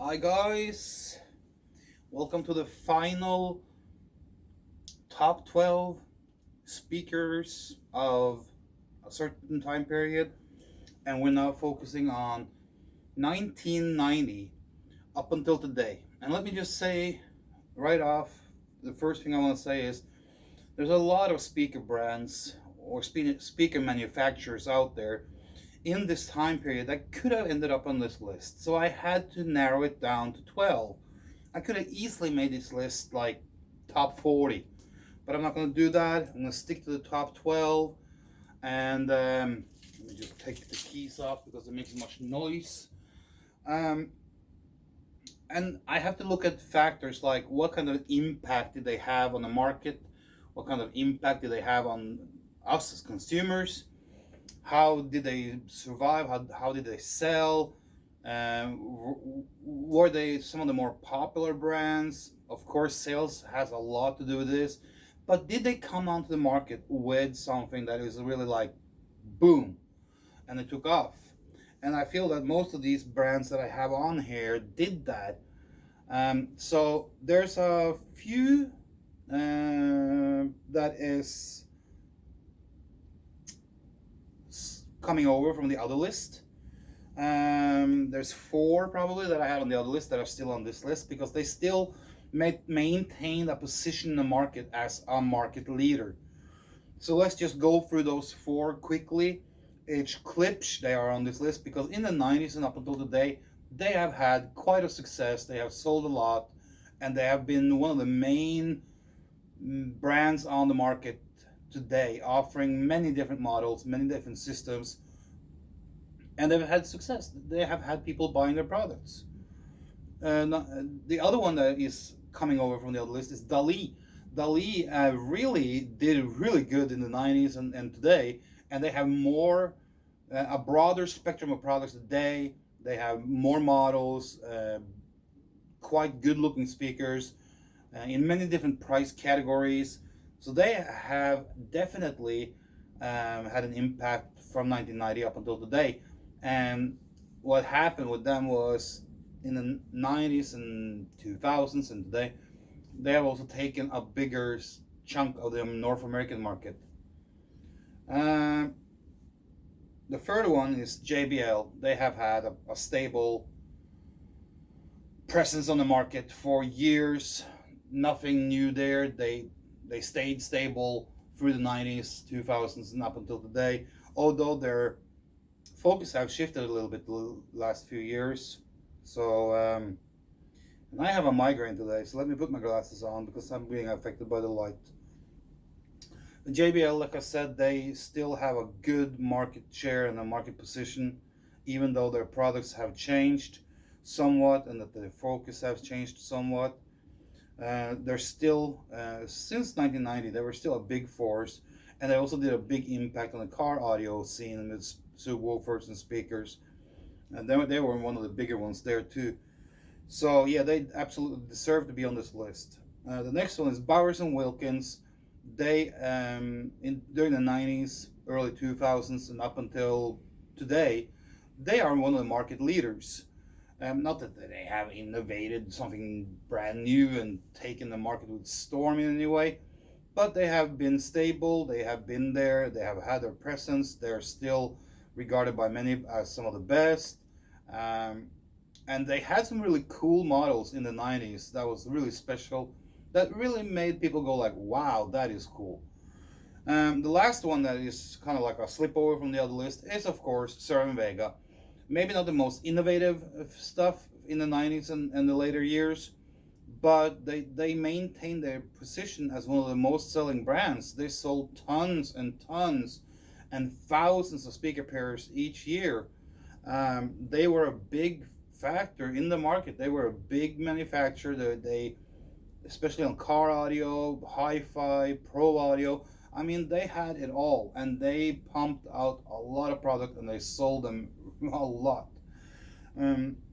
Hi guys, welcome to the final top 12 speakers of a certain time period, and we're now focusing on 1990 up until today. And let me just say right off, the first thing I want to say is there's a lot of speaker brands or speaker manufacturers out there in this time period that could have ended up on this list. So I had to narrow it down to 12. I could have easily made this list like top 40, but I'm not going to do that. I'm going to stick to the top 12. And let me just take the keys off because it makes much noise. Um, and I have to look at factors like what kind of impact did they have on the market? What kind of impact did they have on us as consumers? How did they survive? How did they sell? Were they some of the more popular brands? Of course, sales has a lot to do with this. But did they come onto the market with something that is really like boom and it took off? And I feel that most of these brands that I have on here did that. So there's a few that is coming over from the other list. There's four probably that I had on the other list that are still on this list because they still maintain a position in the market as a market leader. So let's just go through those four quickly. Each clips they are on this list because in the 90s and up until today, they have had quite a success. They have sold a lot, and they have been one of the main brands on the market today, offering many different models, many different systems, and they've had success. They have had people buying their products. The other one that is coming over from the other list is Dali. Dali really did really good in the 90s and today, and they have more, a broader spectrum of products today. They have more models, quite good looking speakers in many different price categories. So they have definitely had an impact from 1990 up until today. And what happened with them was in the 90s and 2000s and today, they have also taken a bigger chunk of the North American market. The third one is JBL. They have had a stable presence on the market for years. Nothing new there. They stayed stable through the 90s, 2000s, and up until today. Although their focus have shifted a little bit the last few years. So, and I have a migraine today, so let me put my glasses on because I'm being affected by the light. The JBL, like I said, they still have a good market share and a market position, even though their products have changed somewhat and that their focus has changed somewhat. They're still, since 1990, they were still a big force, and they also did a big impact on the car audio scene with subwoofers and speakers. And they were one of the bigger ones there too. So yeah, they absolutely deserve to be on this list. The next one is Bowers and Wilkins. They during the 90s, early 2000s, and up until today, they are one of the market leaders. Not that they have innovated something brand new and taken the market with storm in any way, but they have been stable. They have been there. They have had their presence. They're still regarded by many as some of the best. And they had some really cool models in the 90s that was really special, that really made people go like, wow, that is cool. The last one that is kind of like a slip over from the other list is, of course, Sir Vega. Maybe not the most innovative stuff in the 90s and the later years, but they maintained their position as one of the most selling brands. They sold tons and tons and thousands of speaker pairs each year. They were a big factor in the market. They were a big manufacturer. They especially on car audio, hi-fi, pro audio. I mean, they had it all, and they pumped out a lot of product, and they sold them a lot.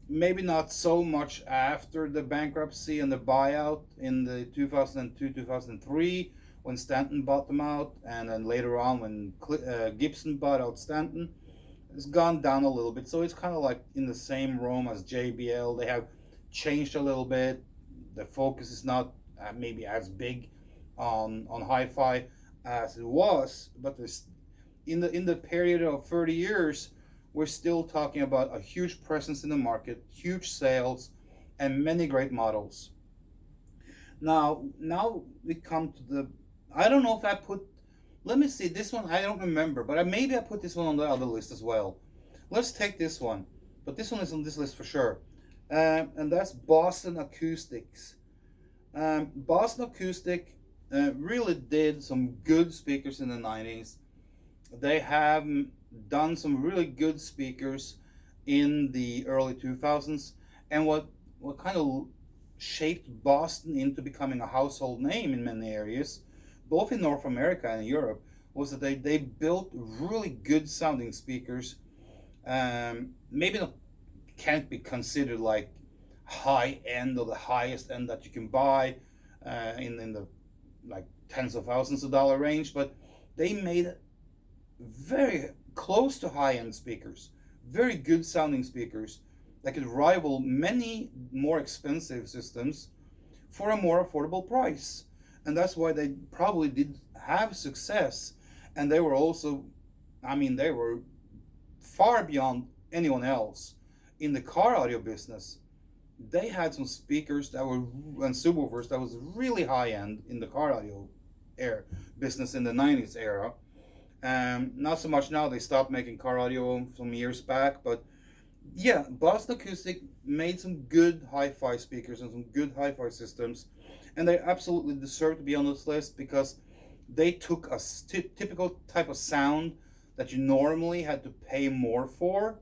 Maybe not so much after the bankruptcy and the buyout in the 2002, 2003, when Stanton bought them out, and then later on when Gibson bought out Stanton. It's gone down a little bit, so it's kind of like in the same realm as JBL. They have changed a little bit. The focus is not maybe as big on hi-fi as it was, but this in the period of 30 years, we're still talking about a huge presence in the market, huge sales, and many great models. Now we come to the. I don't know if I put. Let me see this one. I don't remember, but maybe I put this one on the other list as well. Let's take this one, but this one is on this list for sure, and that's Boston Acoustics. Boston Acoustic really did some good speakers in the 90s. They have done some really good speakers in the early 2000s, and what kind of shaped Boston into becoming a household name in many areas, both in North America and Europe, was that they built really good sounding speakers. Maybe not can't be considered like high end or the highest end that you can buy in the like tens of thousands of dollar range, but they made very close to high end speakers, very good sounding speakers that could rival many more expensive systems for a more affordable price. And that's why they probably did have success. And they were also, I mean, they were far beyond anyone else in the car audio business. They had some speakers that were and subwoofers that was really high end in the car audio air business in the 90s era. Not so much now. They stopped making car audio some years back, but yeah, Boston Acoustic made some good hi-fi speakers and some good hi-fi systems, and they absolutely deserve to be on this list because they took a typical type of sound that you normally had to pay more for,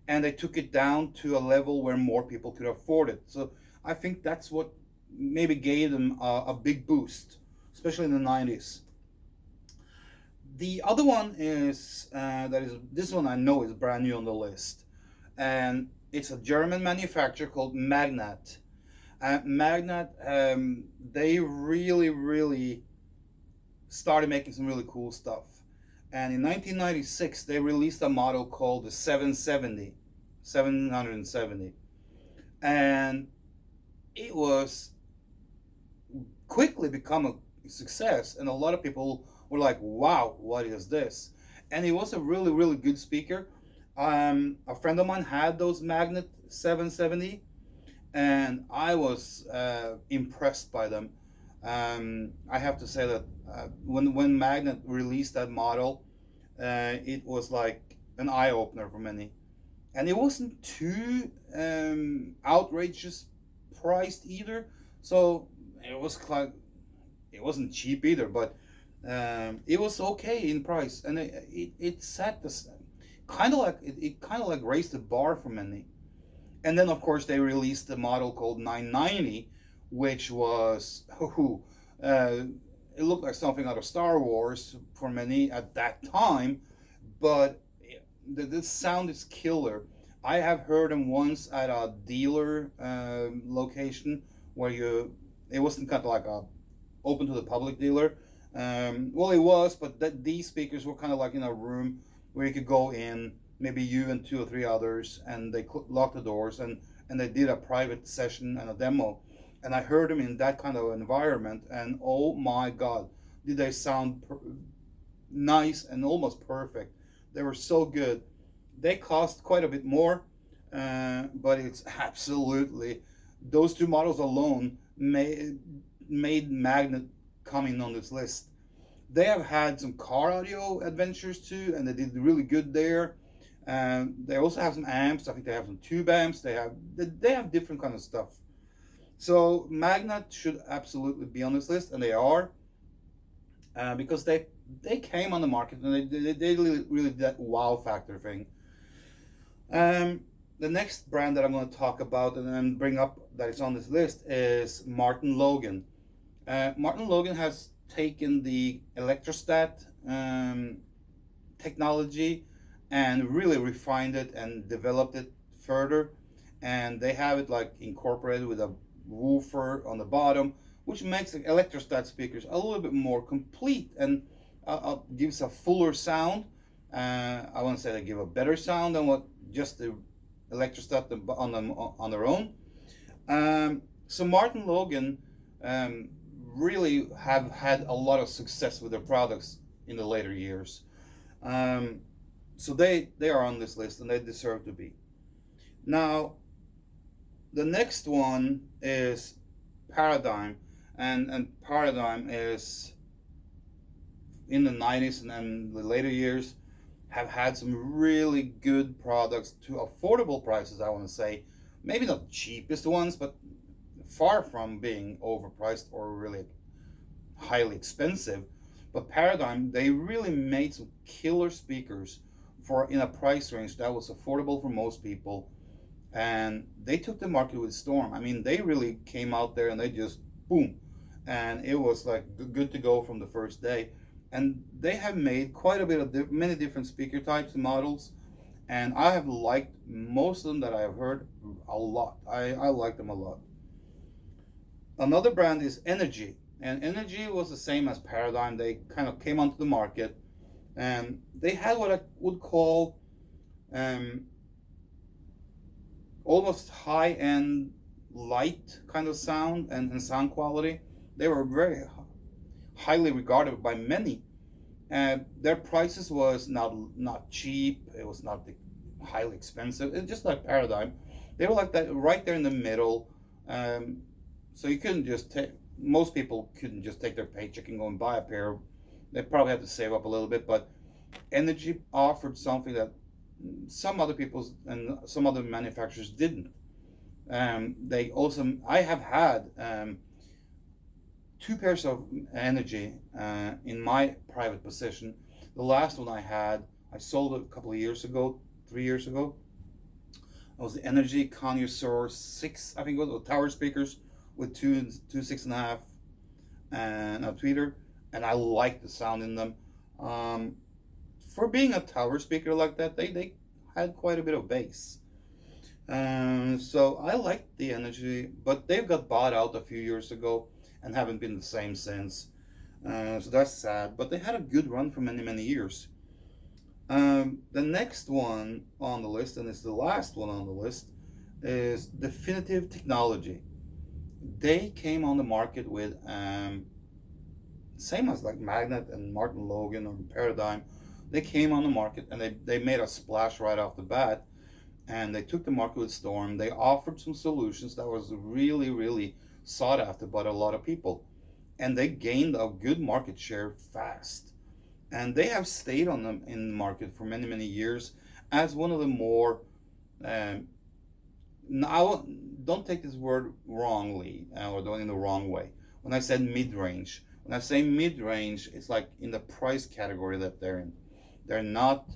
and they took it down to a level where more people could afford it. So I think that's what maybe gave them a big boost, especially in the 90s. The other one is this one I know is brand new on the list, and it's a German manufacturer called Magnat. Magnat, they really started making some really cool stuff. And in 1996, they released a model called the 770, and it was quickly become a success, and a lot of people were like, wow, what is this? And it was a really good speaker. A friend of mine had those Magnet 770, and I was impressed by them. I have to say that when Magnet released that model, it was like an eye opener for many, and it wasn't too outrageous priced either. So it was like it wasn't cheap either, but it was okay in price, and it set this kind of like it kind of like raised the bar for many. And then of course they released the model called 990, which was it looked like something out of Star Wars for many at that time, but the sound is killer. I have heard them once at a dealer location where it wasn't kind of like a open to the public dealer. Well, it was, but these speakers were kind of like in a room where you could go in, maybe you and two or three others, and they locked the doors, and they did a private session and a demo. And I heard them in that kind of environment, and oh my God, did they sound nice and almost perfect. They were so good. They cost quite a bit more, but it's absolutely, those two models alone made Magnet coming on this list. They have had some car audio adventures too, and they did really good there. They also have some amps. I think they have some tube amps. They have different kind of stuff. So Magnet should absolutely be on this list, and they are, because they came on the market and they really did that wow factor thing. The next brand that I'm going to talk about and then bring up that is on this list is Martin Logan. Martin Logan has taken the electrostat technology and really refined it and developed it further, and they have it like incorporated with a woofer on the bottom, which makes the electrostat speakers a little bit more complete and gives a fuller sound. I want to say they give a better sound than what just the electrostat on their own. So Martin Logan um, really have had a lot of success with their products in the later years. Um, so they are on this list and they deserve to be. Now the next one is Paradigm, and Paradigm is in the 90s and the later years have had some really good products to affordable prices, I want to say. Maybe not cheapest ones, but far from being overpriced or really highly expensive. But Paradigm, they really made some killer speakers for in a price range that was affordable for most people, and they took the market with storm. I mean, they really came out there and they just boom, and it was like good to go from the first day. And they have made quite a bit of many different speaker types and models, and I have liked most of them that I have heard a lot. I like them a lot. Another brand is Energy, and Energy was the same as Paradigm. They kind of came onto the market, and they had what I would call um, almost high-end light kind of sound and sound quality. They were very highly regarded by many. And their prices was not cheap. It was not highly expensive. It's just like Paradigm. They were like that right there in the middle. Um, so you couldn't just take. Most people couldn't just take their paycheck and go and buy a pair. They probably had to save up a little bit. But Energy offered something that some other people's and some other manufacturers didn't. They also, I have had two pairs of Energy in my private possession. The last one I had, I sold it a couple of years ago, 3 years ago. It was the Energy Connoisseur 6, I think it was, tower speakers with two 6.5 and a tweeter, and I like the sound in them. For being a tower speaker like that, they had quite a bit of bass. So I liked the Energy, but they got bought out a few years ago and haven't been the same since. So that's sad. But they had a good run for many, many years. The next one on the list, and it's the last one on the list, is Definitive Technology. They came on the market with same as like Magnet and Martin Logan or Paradigm. They came on the market and they made a splash right off the bat, and they took the market with storm. They offered some solutions that was really, really sought after by a lot of people, and they gained a good market share fast. And they have stayed on them in the market for many, many years as one of the more. Now, don't take this word wrongly or doing it in the wrong way. When I said mid-range, when I say mid-range, it's like in the price category that they're in. They're not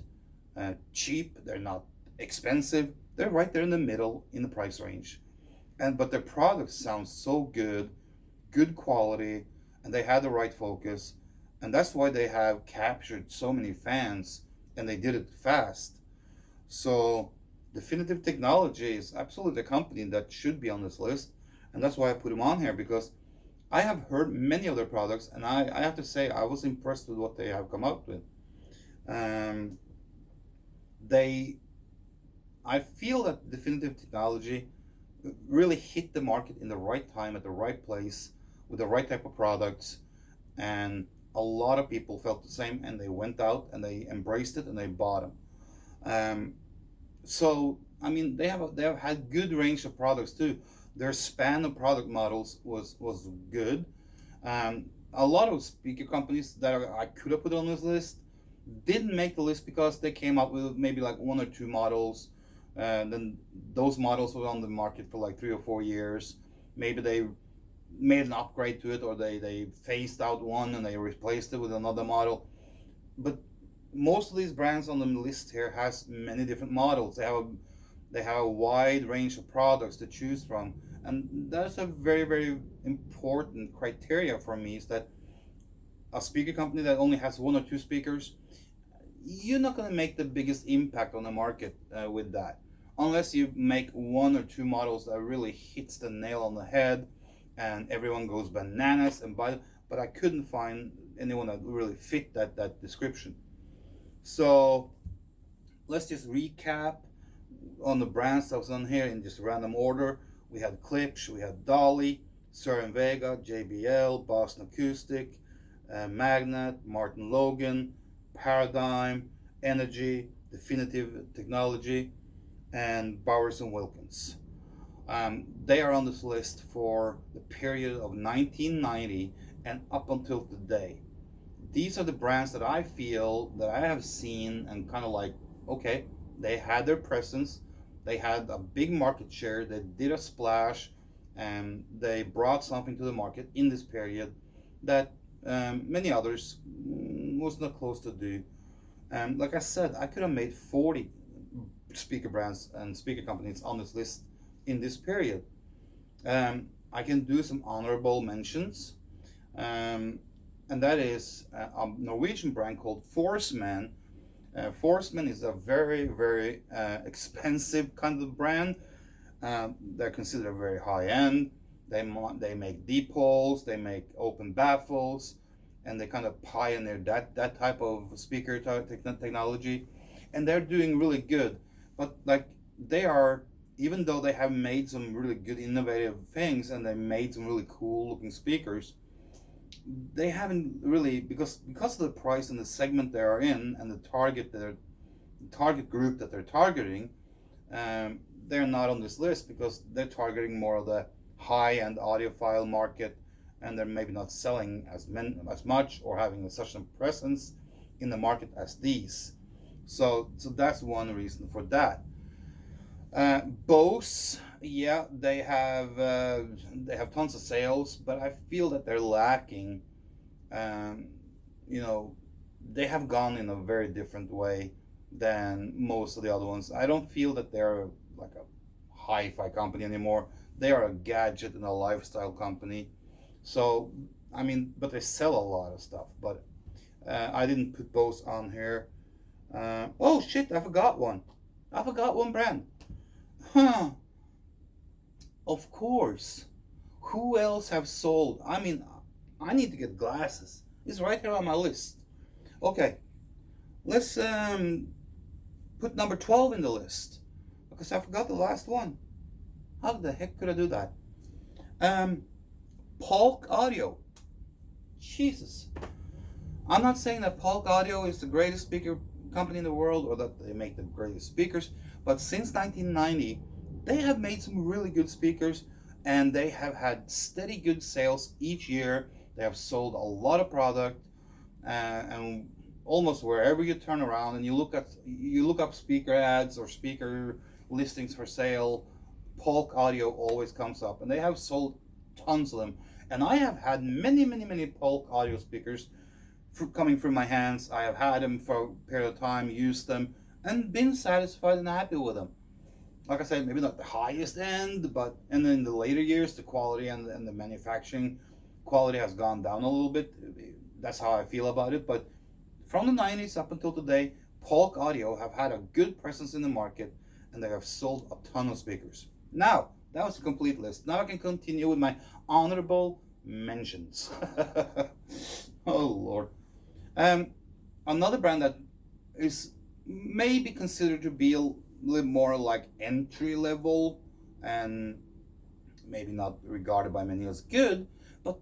cheap. They're not expensive. They're right there in the middle in the price range. But their products sound so good, good quality, and they had the right focus, and that's why they have captured so many fans, and they did it fast. So Definitive Technology is absolutely a company that should be on this list, and that's why I put them on here, because I have heard many of their products, and I have to say I was impressed with what they have come out with. Um, they, I feel that Definitive Technology really hit the market in the right time at the right place with the right type of products, and a lot of people felt the same, and they went out and they embraced it and they bought them. So I mean, they have had good range of products too. Their span of product models was good. A lot of speaker companies that I could have put on this list didn't make the list because they came up with maybe like one or two models, and then those models were on the market for like 3 or 4 years. Maybe they made an upgrade to it, or they phased out one and they replaced it with another model. But most of these brands on the list here has many different models. They have a wide range of products to choose from, and that's a very, very important criteria for me, is that a speaker company that only has one or two speakers, you're not going to make the biggest impact on the market with that, unless you make one or two models that really hits the nail on the head and everyone goes bananas and buy them. But I couldn't find anyone that really fit that description. So let's just recap on the brands that was on here in just random order. We had Klipsch, we had Dolly, Sir and Vega, JBL, Boston Acoustic, Magnet, Martin Logan, Paradigm, Energy, Definitive Technology, and Bowers and Wilkins. They are on this list for the period of 1990 and up until today. These are the brands that I feel that I have seen and kind of like, okay, they had their presence, they had a big market share, they did a splash, and they brought something to the market in this period that many others was not close to do. And like I said, I could have made 40 speaker brands and speaker companies on this list in this period. I can do some honorable mentions, and that is a Norwegian brand called Forceman. Forceman is a very, very expensive kind of brand. They're considered very high end. They make deep holes, they make open baffles, and they kind of pioneer that type of speaker technology, and they're doing really good. But like they are, even though they have made some really good innovative things and they made some really cool looking speakers, they haven't really, because of the price and the segment they are in and the target group that they're targeting, they're not on this list because they're targeting more of the high-end audiophile market, and they're maybe not selling as much or having such a presence in the market as these. So that's one reason for that. Bose, yeah, they have tons of sales, but I feel that they're lacking. You know, they have gone in a very different way than most of the other ones. I don't feel that they're like a hi-fi company anymore. They are a gadget and a lifestyle company. So I mean, but they sell a lot of stuff. But I didn't put Bose on here. Oh shit! I forgot one. I forgot one brand. Huh. Of course. Who else have sold? I mean, I need to get glasses. It's right here on my list. Okay. Let's put number 12 in the list because I forgot the last one. How the heck could I do that? Polk Audio. Jesus. I'm not saying that Polk Audio is the greatest speaker company in the world or that they make the greatest speakers, but since 1990, they have made some really good speakers and they have had steady good sales each year. They have sold a lot of product, and almost wherever you turn around and you look up speaker ads or speaker listings for sale, Polk Audio always comes up, and they have sold tons of them. And I have had many Polk Audio speakers coming through my hands. I have had them for a period of time, used them, and been satisfied and happy with them. Like I said, maybe not the highest end, but and in the later years, the quality and the manufacturing quality has gone down a little bit. That's how I feel about it. But from the 90s up until today, Polk Audio have had a good presence in the market, and they have sold a ton of speakers. Now, that was a complete list. Now I can continue with my honorable mentions. Oh Lord. Another brand that is maybe considered to be a little more like entry level and maybe not regarded by many as good, but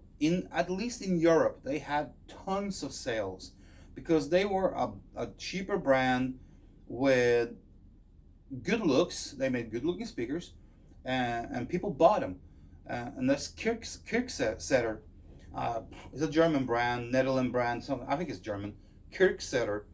at least in Europe they had tons of sales because they were a cheaper brand with good looks. They made good looking speakers, and people bought them. And that's Kirksetter. It's a German brand, Netherlands brand. I think it's German. Kirksetter.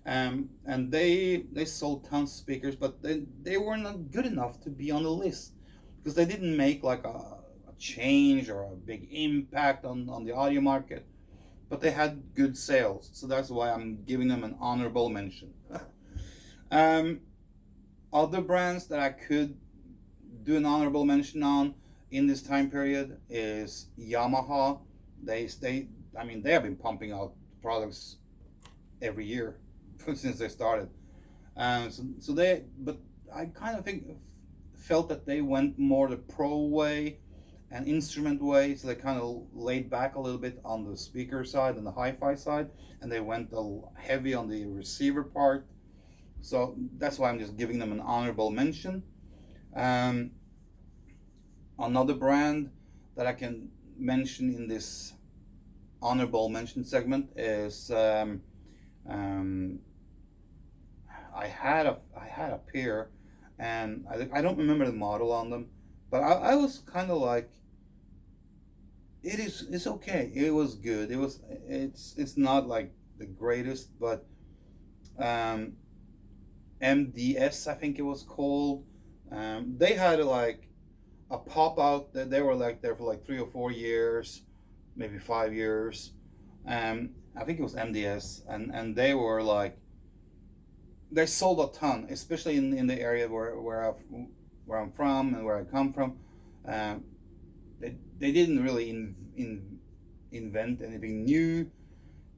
And they sold tons of speakers, but they were not good enough to be on the list because they didn't make like a change or a big impact on the audio market. But they had good sales, so that's why I'm giving them an honorable mention. Other brands that I could do an honorable mention on in this time period is Yamaha. They have been pumping out products every year since they started. But I kind of felt that they went more the pro way and instrument way, so they kind of laid back a little bit on the speaker side and the hi-fi side, and they went heavy on the receiver part. So that's why I'm just giving them an honorable mention. Another brand that I can mention in this honorable mention segment is um, I had a pair, and I don't remember the model on them, but I was kind of like, it's okay. It was good. It's not like the greatest, but um, MDS, I think it was called. They had like a pop out that they were like there for like 3 or 4 years, maybe 5 years. I think it was MDS, and they were like, they sold a ton, especially in the area where I'm from and where I come from. Um, they didn't really invent anything new,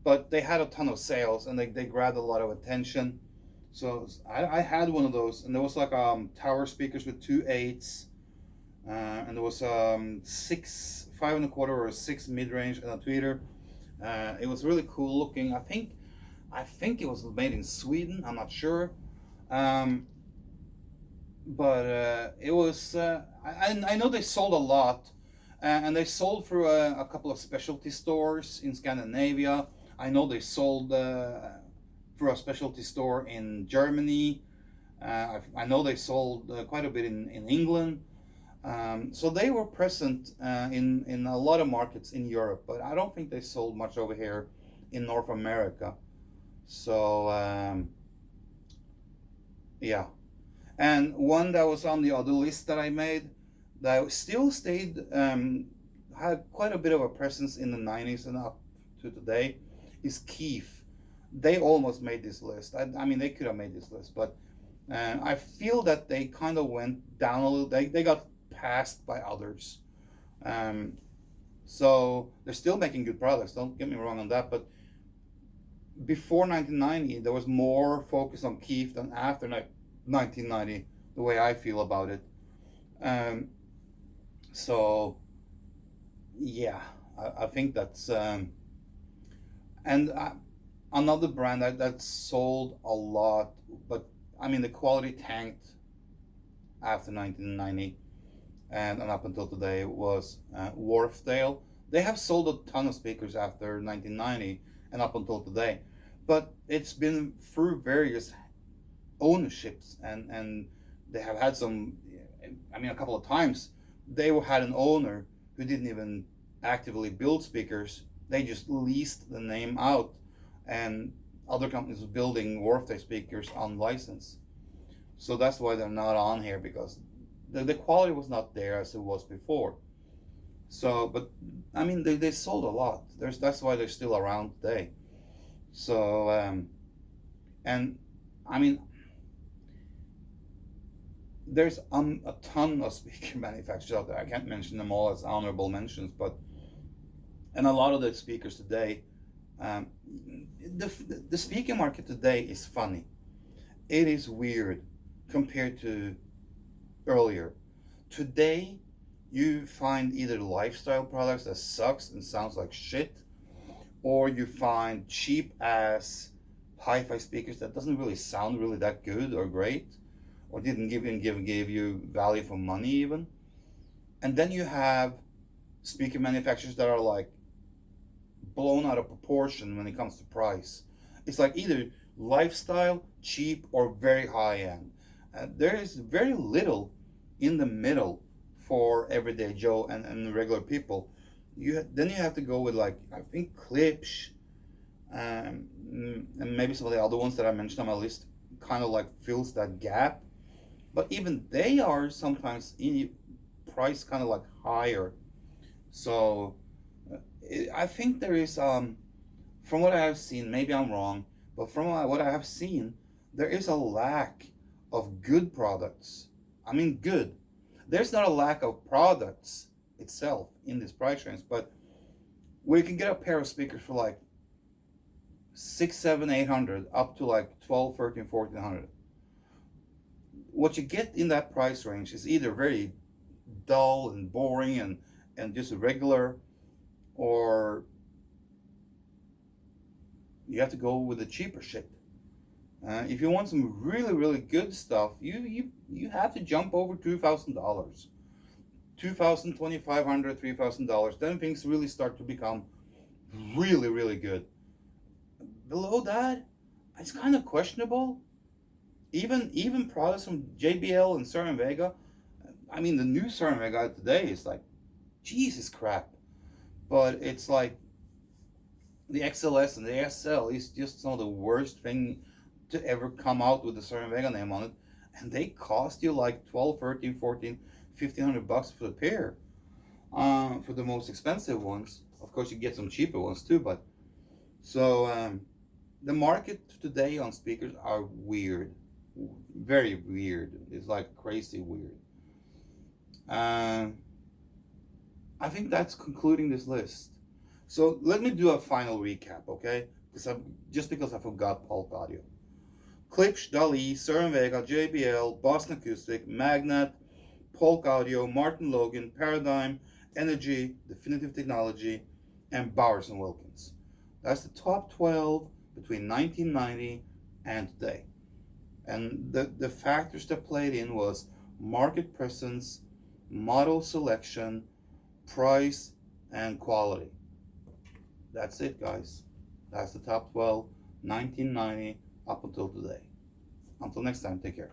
but they had a ton of sales, and they grabbed a lot of attention. So I had one of those, and there was like tower speakers with two eights, and there was six, 5 1/4 or six mid range and a tweeter. It was really cool looking. I think it was made in Sweden. I'm not sure, um, but it was. I know they sold a lot, and they sold through a couple of specialty stores in Scandinavia. I know they sold through a specialty store in Germany. I know they sold quite a bit in England. So they were present in a lot of markets in Europe, but I don't think they sold much over here in North America. So yeah, and one that was on the other list that I made that still stayed, had quite a bit of a presence in the 90s and up to today, is Keith. They almost made this list. I mean, they could have made this list, but I feel that they kind of went down a little. They got passed by others. Um, so they're still making good products. Don't get me wrong on that. But before 1990, there was more focus on Keith than after 1990. The way I feel about it. Um, so yeah, I think that's and another brand that sold a lot, but I mean the quality tanked after 1990 and up until today was Wharfdale. They have sold a ton of speakers after 1990 and up until today, but it's been through various ownerships, and they have had some. I mean, a couple of times they had an owner who didn't even actively build speakers. They just leased the name out, and other companies were building Wharfdale speakers on license. So that's why they're not on here, because the quality was not there as it was before. So, but I mean, they sold a lot. That's why they're still around today. So, and I mean, there's a ton of speaker manufacturers out there. I can't mention them all as honorable mentions, but and a lot of the speakers today, um, the speaker market today is funny. It is weird compared to earlier. Today, you find either lifestyle products that sucks and sounds like shit, or you find cheap ass hi-fi speakers that doesn't really sound really that good or great, or didn't give you value for money even. And then you have speaker manufacturers that are like blown out of proportion when it comes to price. It's like either lifestyle, cheap, or very high end. There is very little in the middle for everyday Joe and regular people. Then you have to go with, like, I think Klipsch, and maybe some of the other ones that I mentioned on my list kind of like fills that gap. But even they are sometimes in price kind of like higher. So I think there is, from what I have seen, maybe I'm wrong, but from what I have seen, there is a lack of good products. I mean, good. There's not a lack of products itself in this price range, but where you can get a pair of speakers for like 6, 7, 800 up to like 12, 13, 1400. What you get in that price range is either very dull and boring and just regular, or you have to go with the cheaper shit. If you want some really, really good stuff, you have to jump over $2,000 $2,000, $2,500, $3,000. Then things really start to become really, really good. Below that, it's kind of questionable. Even products from JBL and Certain Vega. I mean, the new Certain Vega today is like, Jesus crap. But it's like the XLS and the SL is just some of the worst thing to ever come out with the Certain Vega name on it. And they cost you like 12, 13, 14, 1,500 bucks for the pair. For the most expensive ones. Of course, you get some cheaper ones too, but so the market today on speakers are weird, very weird. It's like crazy weird. I think that's concluding this list. So let me do a final recap, okay? Because I forgot Polk Audio. Klipsch, Dali, Certain Vega, JBL, Boston Acoustic, Magnet, Polk Audio, Martin Logan, Paradigm, Energy, Definitive Technology, and Bowers & Wilkins. That's the top 12 between 1990 and today. And the factors that played in was market presence, model selection, price, and quality. That's it, guys. That's the top 12, 1990 up until today. Until next time, take care.